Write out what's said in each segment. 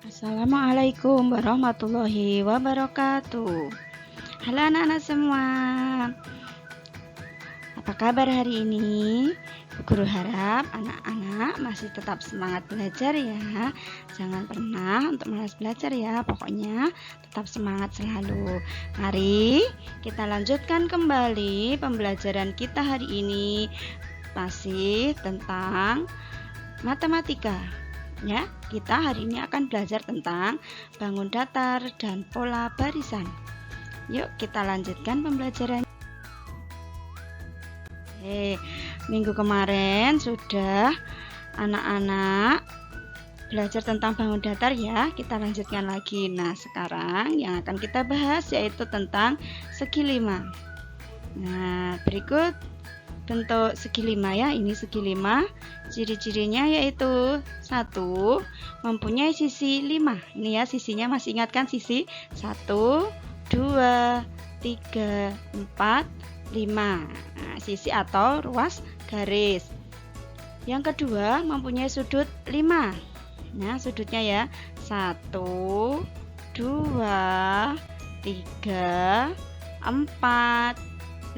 Assalamualaikum warahmatullahi wabarakatuh. Halo anak-anak semua, apa kabar hari ini? Bu Guru harap anak-anak masih tetap semangat belajar ya. Jangan pernah untuk malas belajar ya, pokoknya tetap semangat selalu. Mari kita lanjutkan kembali pembelajaran kita hari ini, masih tentang matematika. Ya, kita hari ini akan belajar tentang bangun datar dan pola barisan. Yuk kita lanjutkan pembelajaran. Minggu kemarin sudah anak-anak belajar tentang bangun datar ya. Kita lanjutkan lagi. Nah, sekarang yang akan kita bahas yaitu tentang segi 5. Nah, berikut bentuk segi 5 ya. Ini segi 5. Ciri-cirinya yaitu 1. Mempunyai sisi 5. Ini ya sisinya, masih ingatkan sisi 1, 2, 3, 4, 5. Nah, sisi atau ruas garis. Yang kedua, mempunyai sudut 5. Nah, sudutnya ya 1, 2, 3, 4,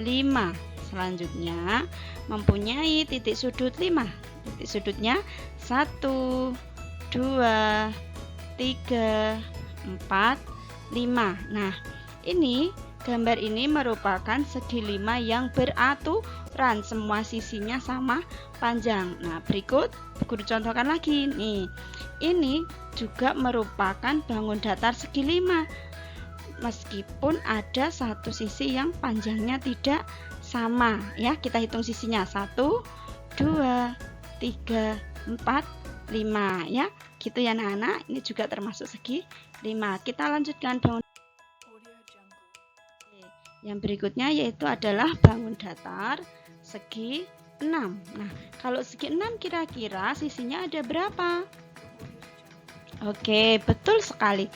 5. Selanjutnya mempunyai titik sudut 5. Titik sudutnya 1, 2, 3, 4, 5. Nah, ini gambar ini merupakan segi 5 yang beraturan, semua sisinya sama panjang. Nah, berikut Guru contohkan lagi nih. Ini juga merupakan bangun datar segi 5. Meskipun ada satu sisi yang panjangnya tidak sama ya, kita hitung sisinya 1, 2, 3, 4, 5 ya, gitu ya anak-anak. Ini juga termasuk segi 5. Kita lanjutkan bangun. Yang berikutnya yaitu adalah bangun datar segi 6. Nah, kalau segi 6 kira-kira sisinya ada berapa? Oke, betul sekali.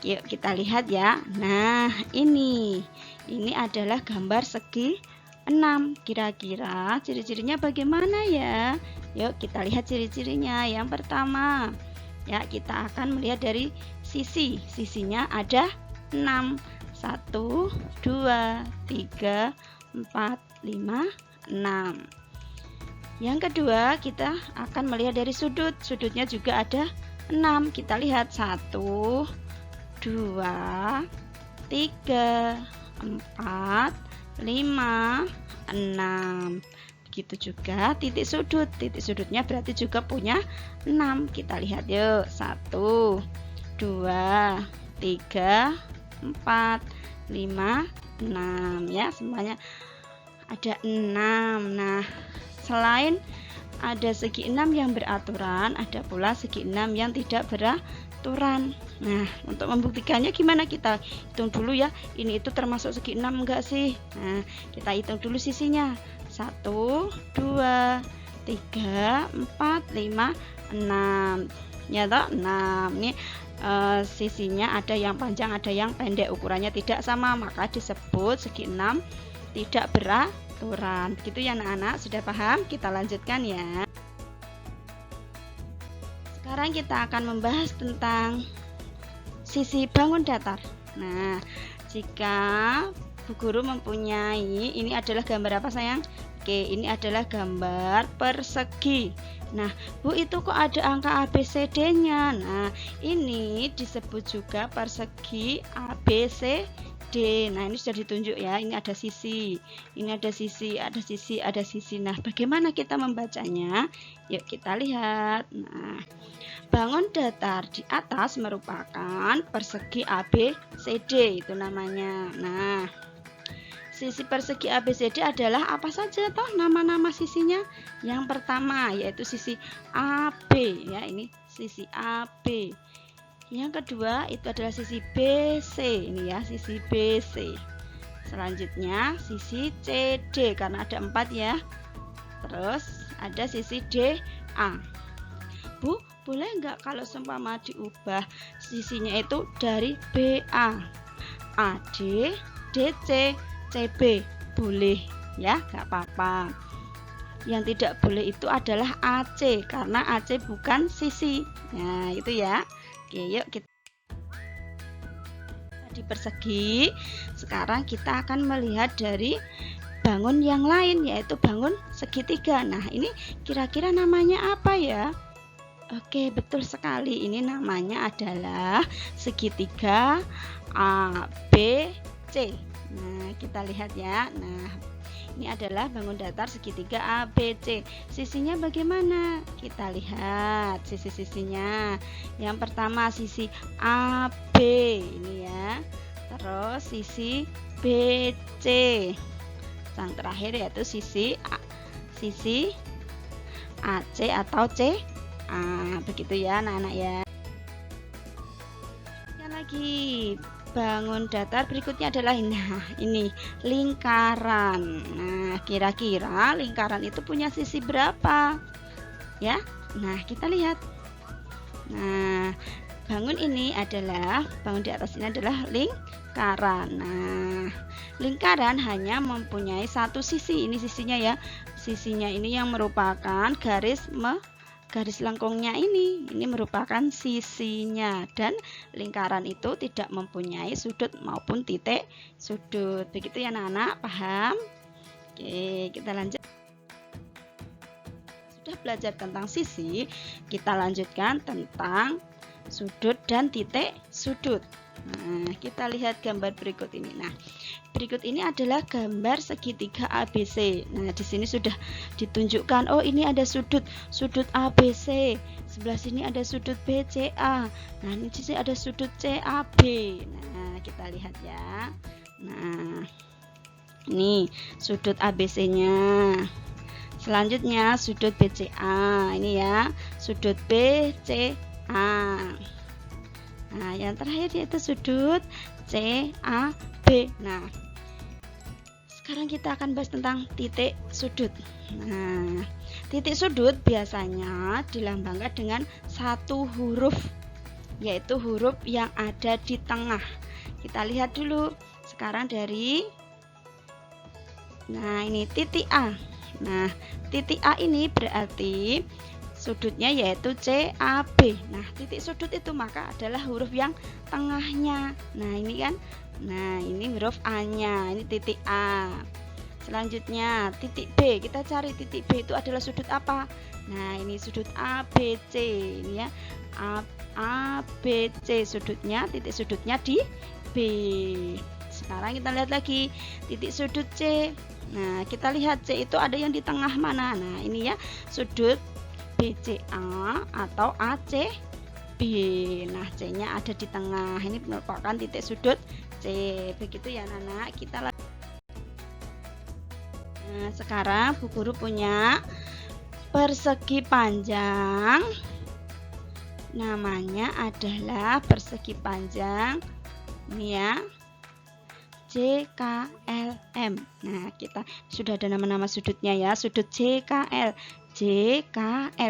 Yuk kita lihat ya. Nah, ini adalah gambar segi 6. Kira-kira ciri-cirinya bagaimana ya? Yuk kita lihat ciri-cirinya. Yang pertama, ya kita akan melihat dari sisi. Sisinya ada 6. 1, 2, 3, 4, 5, 6. Yang kedua, kita akan melihat dari sudut. Sudutnya juga ada 6. Kita lihat 1, 2, 3, 4, 5, 6. Begitu juga titik sudut. Titik sudutnya berarti juga punya 6. Kita lihat yuk. 1, 2, 3, 4, 5, 6 ya, semuanya ada 6. Nah, selain ada segi 6 yang beraturan, ada pula segi 6 yang tidak beraturan. Nah, untuk membuktikannya gimana? Kita hitung dulu ya. Ini itu termasuk segi 6 enggak sih? Nah, kita hitung dulu sisinya. 1, 2, 3, 4, 5, 6. Ya toh? 6. Ini sisinya ada yang panjang, ada yang pendek, ukurannya tidak sama, maka disebut segi 6 tidak beraturan. Begitu ya anak-anak, sudah paham? Kita lanjutkan ya. Sekarang kita akan membahas tentang sisi bangun datar. Nah, jika Bu Guru mempunyai, ini adalah gambar apa sayang? Oke, ini adalah gambar persegi. Nah, Bu, itu kok ada angka ABCD-nya? Nah, ini disebut juga persegi ABCD. Nah, ini sudah ditunjuk ya. Ini ada sisi, ini ada sisi, ada sisi, ada sisi. Nah, bagaimana kita membacanya? Yuk kita lihat. Nah, bangun datar di atas merupakan persegi ABCD, itu namanya. Nah, sisi persegi ABCD adalah apa saja toh nama-nama sisinya? Yang pertama yaitu sisi AB ya, ini sisi AB. Yang kedua itu adalah sisi BC, ini ya sisi BC. Selanjutnya sisi CD karena ada 4 ya. Terus ada sisi DA. Bu, boleh nggak kalau seumpama diubah sisinya itu dari BA, AD, DC, CB? Boleh ya, nggak apa-apa. yang tidak boleh itu adalah AC, karena AC bukan sisi. Nah, itu ya. Oke, yuk kita di persegi. Sekarang kita akan melihat dari bangun yang lain, yaitu bangun segitiga. Nah, ini kira-kira namanya apa ya? Oke, betul sekali. Ini namanya adalah segitiga ABC. Nah, kita lihat ya. Nah, ini adalah bangun datar segitiga ABC. Sisinya bagaimana? Kita lihat sisi-sisinya. Yang pertama sisi AB ini ya. Terus sisi BC. Yang terakhir yaitu sisi AC atau C. Begitu ya anak-anak ya. Yang lagi bangun datar berikutnya adalah ini lingkaran. Nah, kira-kira lingkaran itu punya sisi berapa ya? Nah, kita lihat. Nah, bangun ini adalah bangun di atas ini adalah lingkaran. Nah, lingkaran hanya mempunyai satu sisi. Ini sisinya ya. Sisinya ini yang merupakan garis lengkungnya ini merupakan sisinya, dan lingkaran itu tidak mempunyai sudut maupun titik sudut. Begitu ya anak-anak, paham? Oke, kita lanjut. Sudah belajar tentang sisi, kita lanjutkan tentang sudut dan titik sudut. Nah, kita lihat gambar berikut ini. Nah, berikut ini adalah gambar segitiga ABC. Nah, di sini sudah ditunjukkan, oh ini ada sudut ABC. Sebelah sini ada sudut BCA. Nah, ini di sini ada sudut CAB. Nah, kita lihat ya. Nah, ini sudut ABC-nya. Selanjutnya sudut BCA. Ini ya, sudut BCA. Nah, yang terakhir yaitu sudut CAB. Nah, sekarang kita akan bahas tentang titik sudut. Nah, titik sudut biasanya dilambangkan dengan satu huruf, yaitu huruf yang ada di tengah. Kita lihat dulu. Sekarang dari ini titik A. Nah, titik A ini berarti sudutnya yaitu CAB. Nah, titik sudut itu maka adalah huruf yang tengahnya. Nah, ini kan. Nah, ini huruf A-nya. Ini titik A. Selanjutnya titik B. Kita cari titik B itu adalah sudut apa? Nah, ini sudut ABC. Ini ya. ABC sudutnya, titik sudutnya di B. Sekarang kita lihat lagi titik sudut C. Nah, kita lihat C itu ada yang di tengah mana? Nah, ini ya, sudut BCA atau ACB. Nah, C-nya ada di tengah. Ini merupakan titik sudut C. Begitu ya anak-anak. Nah, sekarang Bu Guru punya persegi panjang. Namanya adalah persegi panjang ini ya, JKLM. Nah, kita sudah ada nama-nama sudutnya ya. Sudut JKL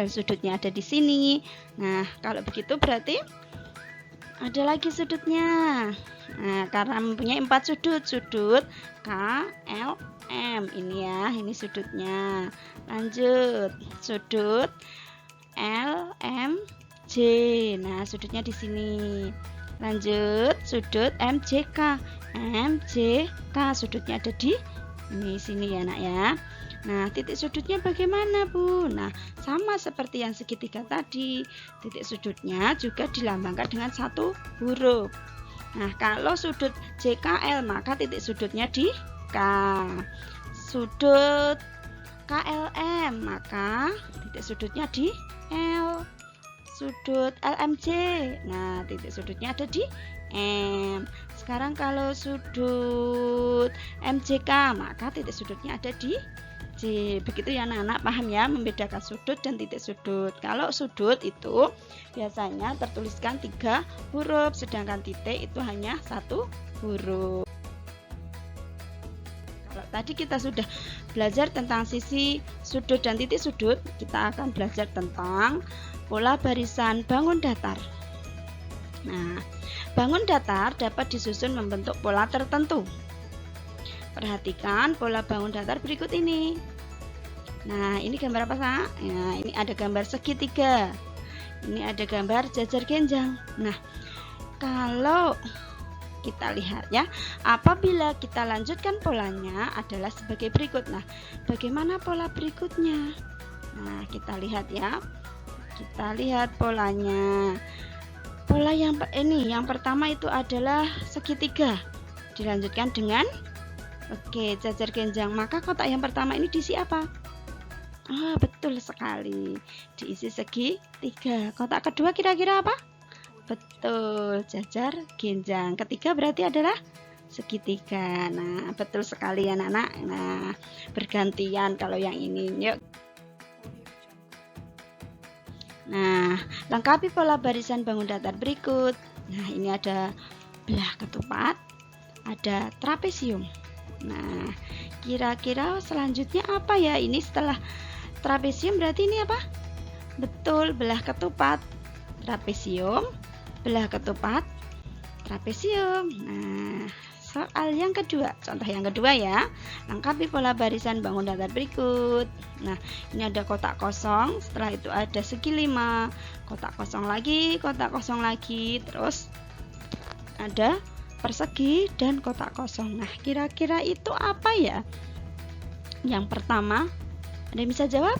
sudutnya ada di sini. Nah, kalau begitu berarti ada lagi sudutnya. Nah, karena mempunyai 4 sudut KLM ini ya, ini sudutnya. Lanjut, sudut LMJ. Nah, sudutnya di sini. Lanjut, sudut MJK. MJK sudutnya ada di sini ya, Nak ya. Nah, titik sudutnya bagaimana, Bu? Nah, sama seperti yang segitiga tadi. Titik sudutnya juga dilambangkan dengan satu huruf. Nah, kalau sudut JKL maka titik sudutnya di K. Sudut KLM maka titik sudutnya di L. Sudut LMJ, nah titik sudutnya ada di M. Sekarang kalau sudut MJK maka titik sudutnya ada di J. Begitu ya anak-anak, paham ya membedakan sudut dan titik sudut. Kalau sudut itu biasanya tertuliskan 3 huruf, sedangkan titik itu hanya 1 huruf. Kalau tadi kita sudah belajar tentang sisi sudut dan titik sudut, kita akan belajar tentang pola barisan bangun datar. Nah, bangun datar dapat disusun membentuk pola tertentu. Perhatikan pola bangun datar berikut ini. Nah, ini gambar apa, Sa? Nah, ini ada gambar segitiga. Ini ada gambar jajar genjang. Nah, kalau kita lihat ya, apabila kita lanjutkan polanya adalah sebagai berikut. Nah, bagaimana pola berikutnya? Nah, kita lihat ya. Kita lihat polanya. Pola yang pertama itu adalah segitiga. Dilanjutkan dengan jajar genjang. Maka kotak yang pertama ini diisi apa? Betul sekali, diisi segitiga. Kotak kedua kira-kira apa? Betul, jajar genjang. Ketiga berarti adalah segitiga. Nah, betul sekali anak-anak. Nah, bergantian kalau yang ini. Yuk. Nah, lengkapi pola barisan bangun datar berikut. Nah, ini ada belah ketupat, ada trapesium. Nah, kira-kira selanjutnya apa ya? Ini setelah trapesium berarti ini apa? Betul, belah ketupat, trapesium, belah ketupat, trapesium. Nah, soal yang kedua, contoh yang kedua ya. Lengkapi pola barisan bangun datar berikut. Nah, ini ada kotak kosong, setelah itu ada segi 5, kotak kosong lagi, terus ada persegi dan kotak kosong. Nah, kira-kira itu apa ya? Yang pertama, ada yang bisa jawab?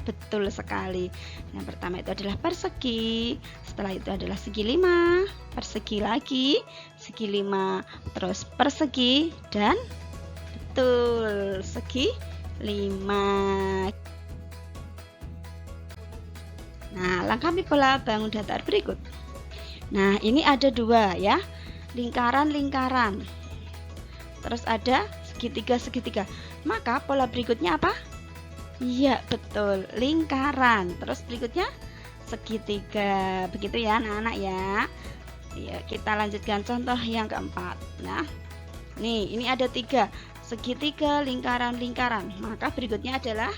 Betul sekali. Yang pertama itu adalah persegi, setelah itu adalah segi 5, persegi lagi, segi 5, terus persegi, dan betul, segi 5. Nah, lengkapi pola bangun datar berikut. Nah, ini ada 2 ya, lingkaran-lingkaran, terus ada segitiga-segitiga. Maka pola berikutnya apa? Iya, betul, lingkaran. Terus berikutnya segitiga. Begitu ya anak-anak ya. Ya, kita lanjutkan contoh yang keempat. Nah, nih ini ada 3, segitiga, lingkaran, lingkaran. Maka berikutnya adalah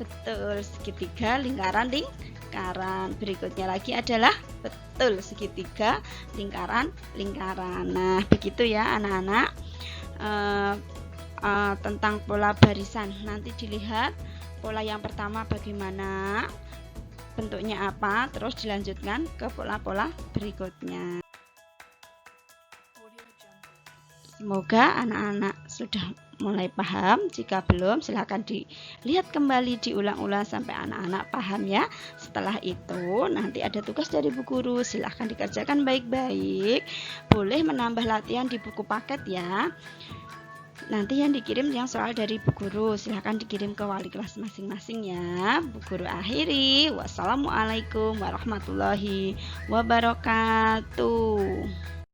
betul, segitiga, lingkaran, lingkaran. Berikutnya lagi adalah betul, segitiga, lingkaran, lingkaran. Nah, begitu ya anak-anak. Tentang pola barisan, nanti dilihat pola yang pertama bagaimana, bentuknya apa, terus dilanjutkan ke pola-pola berikutnya. Semoga anak-anak sudah mulai paham. Jika belum, silahkan dilihat kembali, diulang-ulang sampai anak-anak paham ya. Setelah itu nanti ada tugas dari Bu Guru, silahkan dikerjakan baik-baik. Boleh menambah latihan di buku paket ya. Nanti yang dikirim yang soal dari Bu Guru, silahkan dikirim ke wali kelas masing-masing ya. Bu Guru akhiri. Wassalamualaikum warahmatullahi wabarakatuh.